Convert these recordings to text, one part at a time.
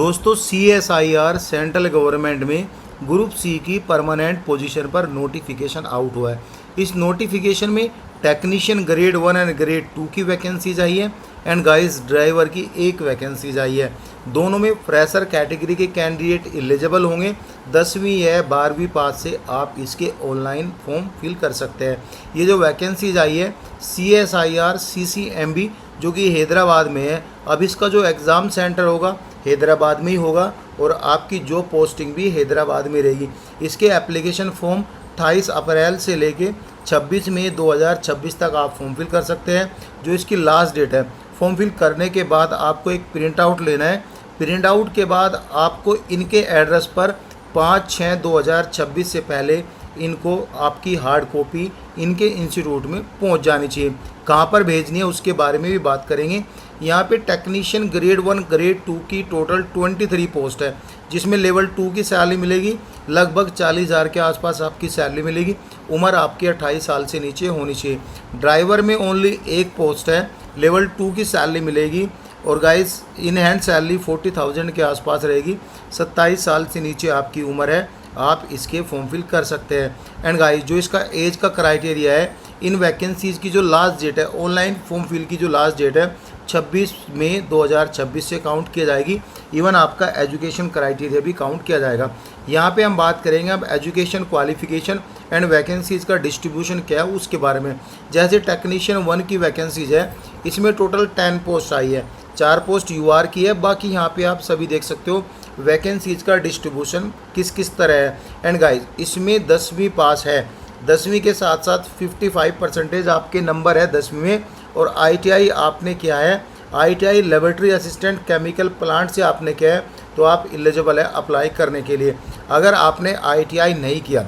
दोस्तों CSIR central government में group C की परमानेंट पोजीशन पर नोटिफिकेशन आउट हुआ है। इस नोटिफिकेशन में टेक्नीशियन ग्रेड 1 एंड ग्रेड 2 की वैकेंसीज आई है एंड गाइस ड्राइवर की एक वैकेंसीज आई है। दोनों में फ्रेशर कैटेगरी के कैंडिडेट एलिजिबल होंगे। 10वीं या 12वीं पास से आप इसके ऑनलाइन फॉर्म फिल कर सकते हैं। ये जो वैकेंसीज आई है CSIR CCMB जो कि हैदराबाद में है। अब इसका जो एग्ज़ाम सेंटर होगा हैदराबाद में ही होगा और आपकी जो पोस्टिंग भी हैदराबाद में रहेगी। इसके एप्लीकेशन फॉर्म 28 अप्रैल से लेके 26 मई 2026 तक आप फॉर्म फिल कर सकते हैं, जो इसकी लास्ट डेट है। फॉर्म फिल करने के बाद आपको एक प्रिंट आउट लेना है। प्रिंट आउट के बाद आपको इनके एड्रेस पर 5/6/2026 से पहले इनको आपकी हार्ड कॉपी इनके इंस्टीट्यूट में पहुंच जानी चाहिए। कहां पर भेजनी है उसके बारे में भी बात करेंगे। यहाँ पे टेक्नीशियन ग्रेड 1 ग्रेड 2 की टोटल 23 पोस्ट है, जिसमें लेवल 2 की सैलरी मिलेगी लगभग 40,000 के आसपास आपकी सैलरी मिलेगी। उम्र आपकी 28 साल से नीचे होनी चाहिए। ड्राइवर में ओनली एक पोस्ट है, लेवल 2 की सैलरी मिलेगी और गाइस इन हैंड सैलरी 40,000 के आसपास रहेगी। 27 साल से नीचे आपकी उम्र है, आप इसके फॉर्म फिल कर सकते हैं। एंड गाइस जो इसका एज का क्राइटेरिया है, इन वैकेंसीज़ की जो लास्ट डेट है ऑनलाइन फॉर्म फिल की जो लास्ट डेट है 26 मई 2026 से काउंट किया जाएगी। इवन आपका एजुकेशन क्राइटेरिया भी काउंट किया जाएगा। यहाँ पे हम बात करेंगे अब एजुकेशन क्वालिफिकेशन एंड वैकेंसीज़ का डिस्ट्रीब्यूशन क्या है उसके बारे में। जैसे टेक्नीशियन 1 की वैकेंसीज है, इसमें टोटल 10 पोस्ट आई है, 4 पोस्ट UR की है। बाकी यहाँ पे आप सभी देख सकते हो वैकेंसीज का डिस्ट्रीब्यूशन किस किस तरह है। एंड गाइज इसमें 10वीं पास है, 10वीं के साथ साथ 55% आपके नंबर है 10वीं में। और ITI आपने किया है, ITI laboratory assistant chemical plant से आपने किया है, तो आप एलिजिबल है अप्लाई करने के लिए। अगर आपने ITI नहीं किया,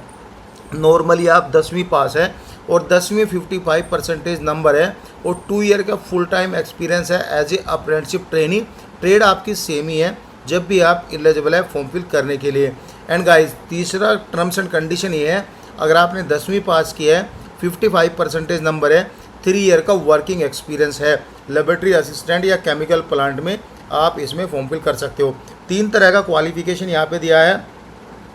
नॉर्मली आप 10वीं पास है और 10वीं 55% नंबर है और 2 ईयर का फुल टाइम एक्सपीरियंस है as a apprenticeship training, trade आपकी सेम ही है, जब भी आप एलिजिबल है फॉर्म फिल करने के लिए। एंड गाइज तीसरा टर्म्स एंड कंडीशन ये है, अगर आपने 10वीं पास किया है, 55% नंबर है, 3 ईयर का वर्किंग एक्सपीरियंस है लेबोरेटरी असिस्टेंट या केमिकल प्लांट में, आप इसमें फॉर्म फिल कर सकते हो। 3 तरह का क्वालिफिकेशन यहाँ पे दिया है।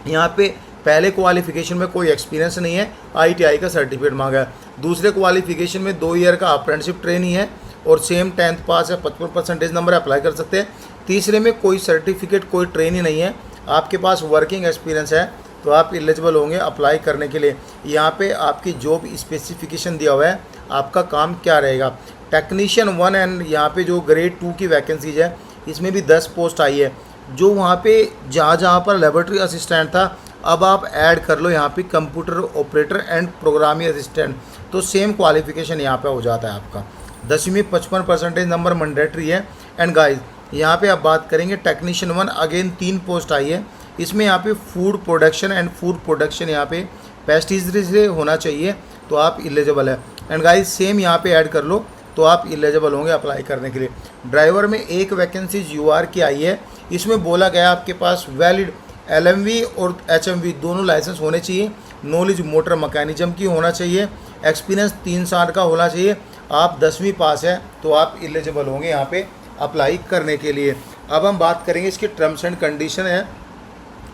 यहाँ पे पहले क्वालिफिकेशन में कोई एक्सपीरियंस नहीं है, ITI का सर्टिफिकेट मांगा है। दूसरे क्वालिफिकेशन में 2 ईयर का अप्रेंटिसशिप ट्रेनिंग है और सेम 10th पास है, 55% नंबर अप्लाई कर सकते हैं। तीसरे में कोई सर्टिफिकेट कोई ट्रेनिंग नहीं है, आपके पास वर्किंग एक्सपीरियंस है, तो आप एलिजिबल होंगे अप्लाई करने के लिए। यहाँ पे आपकी जॉब स्पेसिफिकेशन दिया हुआ है, आपका काम क्या रहेगा। टेक्नीशियन 1 एंड यहाँ पे जो ग्रेड 2 की वैकेंसीज है, इसमें भी 10 पोस्ट आई है। जो वहाँ पे जहाँ पर लेबोरेटरी असिस्टेंट था, अब आप ऐड कर लो यहाँ पे computer operator and programming assistant, तो सेम क्वालिफिकेशन यहाँ पे हो जाता है आपका। 10वीं में 55% नंबर मैंडेटरी है। एंड गाइज यहाँ पे आप बात करेंगे टेक्नीशियन 1, अगेन 3 पोस्ट आई है। इसमें यहाँ पे food production and food production यहाँ पे पेस्टिसाइड से होना चाहिए, तो आप एलिजिबल है। एंड गाइस सेम यहाँ पे ऐड कर लो, तो आप एलिजिबल होंगे अप्लाई करने के लिए। ड्राइवर में एक वैकेंसी UR की आई है। इसमें बोला गया आपके पास वैलिड LMV और HMV दोनों लाइसेंस होने चाहिए, नॉलेज मोटर मैकेनिज्म की होना चाहिए, एक्सपीरियंस 3 साल का होना चाहिए। आप 10वीं पास है, तो आप एलिजिबल होंगे यहाँ पे अप्लाई करने के लिए। अब हम बात करेंगे इसकी टर्म्स एंड कंडीशन है।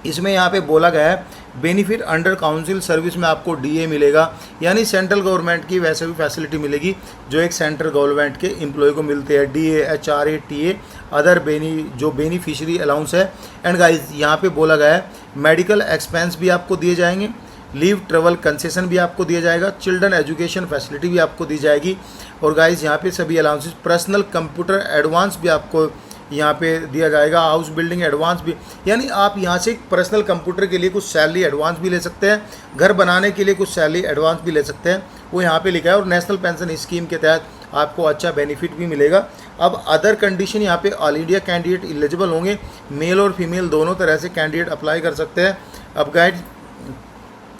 इसमें यहाँ पे बोला गया है बेनिफिट अंडर काउंसिल सर्विस में आपको DA मिलेगा, यानी सेंट्रल गवर्नमेंट की वैसे भी फैसिलिटी मिलेगी जो एक सेंट्रल गवर्नमेंट के एम्प्लॉय को मिलते हैं, DA HRA TA अदर जो बेनिफिशियरी अलाउंस है। एंड गाइज यहाँ पे बोला गया है मेडिकल एक्सपेंस भी आपको दिए जाएंगे, लीव ट्रेवल कंसेशन भी आपको दिया जाएगा, चिल्ड्रन एजुकेशन फैसिलिटी भी आपको दी जाएगी। और गाइज यहाँ पे सभी अलाउंसेस, पर्सनल कंप्यूटर एडवांस भी आपको यहाँ पे दिया जाएगा, हाउस बिल्डिंग एडवांस भी, यानी आप यहाँ से पर्सनल कंप्यूटर के लिए कुछ सैलरी एडवांस भी ले सकते हैं, घर बनाने के लिए कुछ सैलरी एडवांस भी ले सकते हैं, वो यहाँ पे लिखा है। और नेशनल पेंशन स्कीम के तहत आपको अच्छा बेनिफिट भी मिलेगा। अब अदर कंडीशन यहाँ पे ऑल इंडिया कैंडिडेट एलिजिबल होंगे, मेल और फीमेल दोनों तरह से कैंडिडेट अप्लाई कर सकते हैं। अब गाइड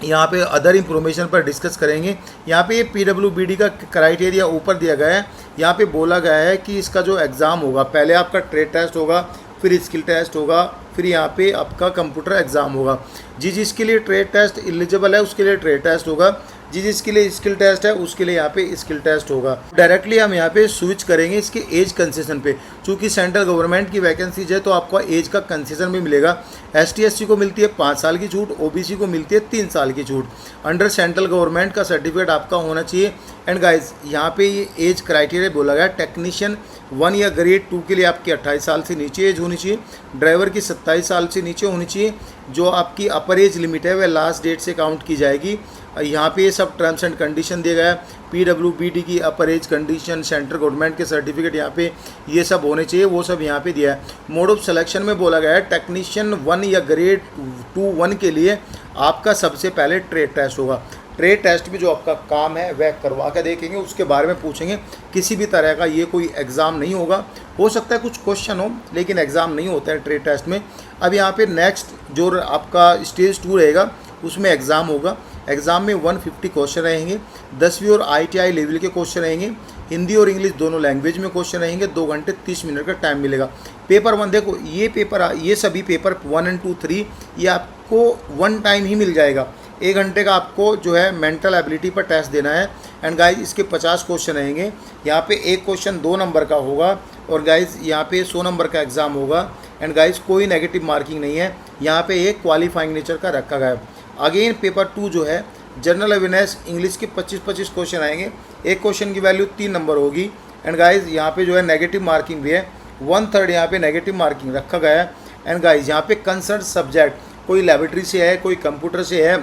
यहाँ पे अदर इंफॉर्मेशन पर डिस्कस करेंगे। यहाँ पे ये PWBD का क्राइटेरिया ऊपर दिया गया है। यहाँ पे बोला गया है कि इसका जो एग्ज़ाम होगा, पहले आपका ट्रेड टेस्ट होगा, फिर स्किल टेस्ट होगा, फिर यहाँ पे आपका कंप्यूटर एग्ज़ाम होगा। जिसके लिए ट्रेड टेस्ट एलिजिबल है उसके लिए ट्रेड टेस्ट होगा, जिस जिसके लिए स्किल टेस्ट है उसके लिए यहाँ पे स्किल टेस्ट होगा। डायरेक्टली हम यहाँ पे स्विच करेंगे इसके एज कंसेशन पे। चूँकि सेंट्रल गवर्नमेंट की वैकेंसीज है तो आपको एज का कंसेशन भी मिलेगा। ST/SC को मिलती है 5 साल की छूट, OBC को मिलती है 3 साल की छूट। अंडर सेंट्रल गवर्नमेंट का सर्टिफिकेट आपका होना चाहिए। एंड गाइज यहाँ पे ये एज क्राइटेरिया बोला गया, टेक्नीशियन 1 या ग्रेड 2 के लिए आपकी 28 साल से नीचे एज होनी चाहिए, ड्राइवर की 27 साल से नीचे होनी चाहिए। जो आपकी अपर एज लिमिट है वह लास्ट डेट से काउंट की जाएगी। यहाँ पे ये सब टर्म्स एंड कंडीशन दिया गया है। PWBD की अपर एज कंडीशन, सेंट्रल गवर्नमेंट के सर्टिफिकेट यहाँ पे ये सब होने चाहिए, वो सब यहाँ पे दिया है। मोड ऑफ सिलेक्शन में बोला गया है टेक्नीशियन 1 या ग्रेड 2 के लिए आपका सबसे पहले ट्रेड टेस्ट होगा। ट्रेड टेस्ट में जो आपका काम है वह करवा के देखेंगे, उसके बारे में पूछेंगे। किसी भी तरह का ये कोई एग्ज़ाम नहीं होगा, हो सकता है कुछ क्वेश्चन हो लेकिन एग्ज़ाम नहीं होता है ट्रेड टेस्ट में। अब यहाँ पे नेक्स्ट जो आपका स्टेज 2 रहेगा उसमें एग्ज़ाम होगा। एग्ज़ाम में 150 क्वेश्चन रहेंगे, 10वीं और ITI लेवल के क्वेश्चन रहेंगे, हिंदी और इंग्लिश दोनों लैंग्वेज में क्वेश्चन रहेंगे। 2 घंटे 30 मिनट का टाइम मिलेगा। पेपर 1 देखो ये सभी पेपर 1 और 2, 3 ये आपको 1 टाइम ही मिल जाएगा। 1 घंटे का आपको जो है मेंटल एबिलिटी पर टेस्ट देना है। एंड गाइज इसके 50 क्वेश्चन रहेंगे। यहाँ पे एक क्वेश्चन 2 नंबर का होगा और गाइज यहाँ पे 100 नंबर का एग्ज़ाम होगा। एंड गाइज कोई नेगेटिव मार्किंग नहीं है, यहाँ पे एक क्वालिफाइंग नेचर का रखा गया है। अगेन पेपर 2 जो है जनरल अवेयरनेस इंग्लिश के 25-25 क्वेश्चन आएंगे। एक क्वेश्चन की वैल्यू 3 नंबर होगी। एंड गाइज यहाँ पे जो है नेगेटिव मार्किंग भी है, 1/3 यहाँ पे नेगेटिव मार्किंग रखा गया है। एंड गाइज यहाँ पे कंसर्न सब्जेक्ट कोई लेबोरेटरी से है, कोई कंप्यूटर से है,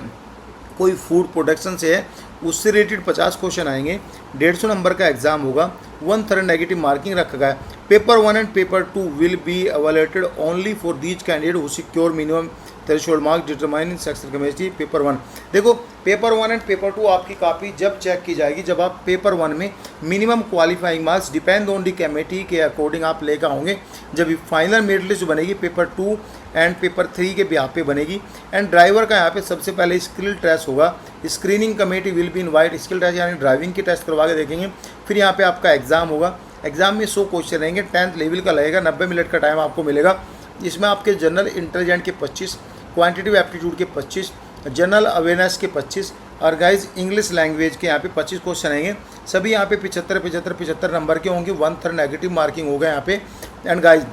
कोई फूड प्रोडक्शन से है, उससे रिलेटेड 50 क्वेश्चन आएंगे। 150 नंबर का एग्जाम होगा, 1/3 नेगेटिव मार्किंग रखा गया है। Paper 1 and paper 2 will be evaluated only for these candidate who secure minimum threshold marks determine in section chemistry paper 1। देखो पेपर 1 एंड पेपर 2 आपकी कॉपी जब चेक की जाएगी जब आप पेपर 1 में minimum qualifying marks depend on the committee के according आप लेकर होंगे। जब फाइनल मेरिट लिस्ट बनेगी पेपर 2 एंड पेपर 3 के यहाँ पे बनेगी। एंड ड्राइवर का यहाँ पे सबसे पहले स्किल टेस्ट होगा। Screening committee will be invite, skill test यानी ड्राइविंग की टेस्ट करवा के देखेंगे। फिर यहाँ पे आपका एग्जाम होगा। एग्जाम में 100 क्वेश्चन रहेंगे, 10th लेवल का लगेगा, 90 मिनट का टाइम आपको मिलेगा। इसमें आपके जनरल इंटेलिजेंट के 25, क्वांटिटिव एप्टीट्यूड के 25, जनरल अवेयरनेस के 25 और गाइज इंग्लिश लैंग्वेज के यहाँ पे 25 क्वेश्चन रहेंगे। सभी यहाँ पे 75 नंबर के होंगे, 1/3 नेगेटिव मार्किंग होगा यहाँ पे। एंड गाइज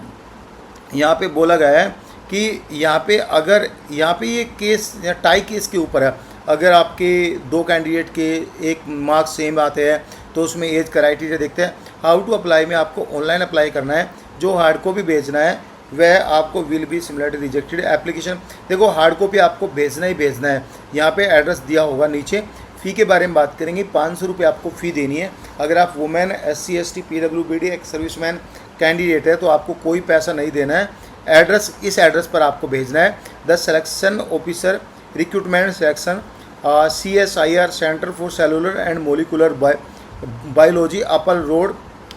यहाँ पे बोला गया है कि यहाँ पे अगर यहाँ पे ये केस या टाई केस के ऊपर है, अगर आपके 2 कैंडिडेट के एक मार्क्स सेम आते हैं तो उसमें एज क्राइटेरिया देखते हैं। हाउ टू अप्लाई में आपको ऑनलाइन अप्लाई करना है, जो हार्ड कॉपी भेजना है वह आपको will be similarly rejected application. देखो हार्ड कॉपी आपको भेजना ही भेजना है। यहाँ पे एड्रेस दिया होगा नीचे। फ़ी के बारे में बात करेंगे, 500 रुपये आपको फ़ी देनी है। अगर आप वुमेन, SC ST PWBD एक सर्विसमैन कैंडिडेट है तो आपको कोई पैसा नहीं देना है। एड्रेस इस एड्रेस पर आपको भेजना है। The selection officer recruitment section CSIR centre for cellular and molecular biology, upper road,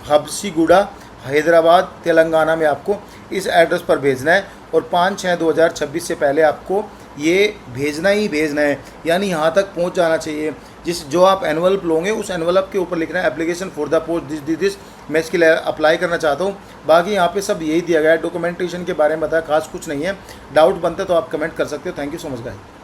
Habsiguda, Hyderabad, Telangana में आपको इस एड्रेस पर भेजना है। और 5/6/2026 से पहले आपको ये भेजना ही भेजना है, यानी यहाँ तक पहुँच जाना चाहिए। जो आप एनवलप लोगे उस एनवलप के ऊपर लिखना है application for the post this मैं इसके लिए अप्लाई करना चाहता हूँ। बाकी यहाँ पे सब यही दिया गया है। डॉक्यूमेंटेशन के बारे में बताया, खास कुछ नहीं है। डाउट बनता है तो आप कमेंट कर सकते हो। Thank you so much guys.